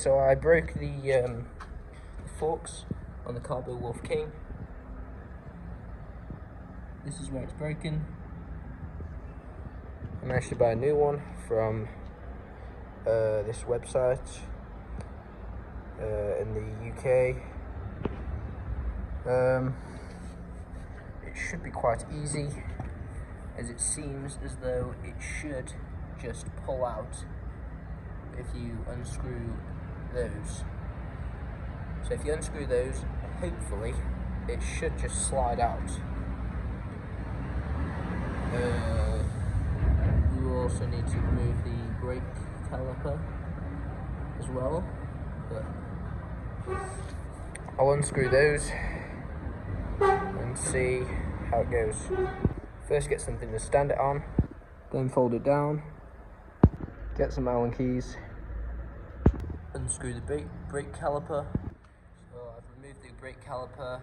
So I broke the forks on the Kaabo Wolf King. This is where it's broken. I managed to buy a new one from this website in the UK. It should be quite easy, as it seems as though it should just pull out if you unscrew those. So if you unscrew those, hopefully it should just slide out. You also need to remove the brake caliper as well, but I'll unscrew those and see how it goes. First get something to stand it on, then fold it down, get some Allen keys, unscrew the brake caliper. So I've removed the brake caliper.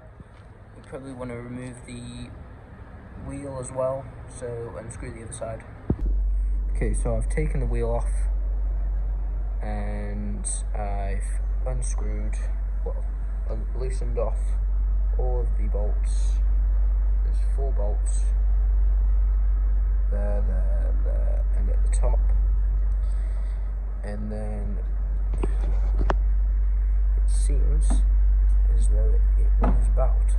You probably want to remove the wheel as well, so unscrew the other side. Okay, so I've taken the wheel off and I've unscrewed, loosened off all of the bolts. There's 4 bolts, there, and at the top. And then it seems as though it moves about.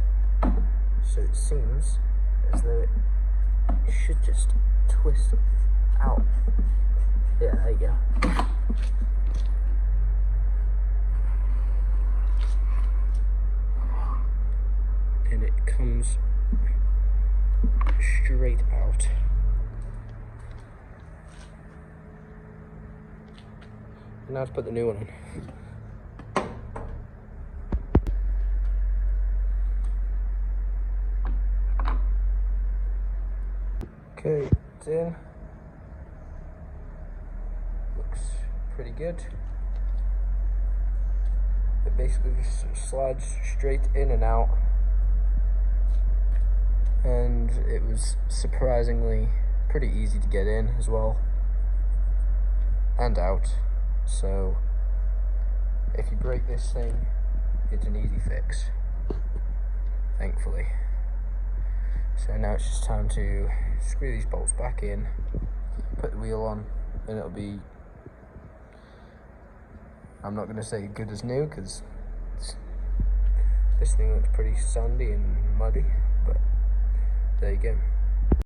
So it seems as though it should just twist out. Yeah, there you go. And it comes straight out. And now to put the new one in. Okay, it's in. Looks pretty good. It basically just slides straight in and out. And it was surprisingly pretty easy to get in as well, and out. So if you break this thing, it's an easy fix, thankfully. So now it's just time to screw these bolts back in, put the wheel on, and it'll be, I'm not going to say good as new, because this thing looks pretty sandy and muddy, but there you go.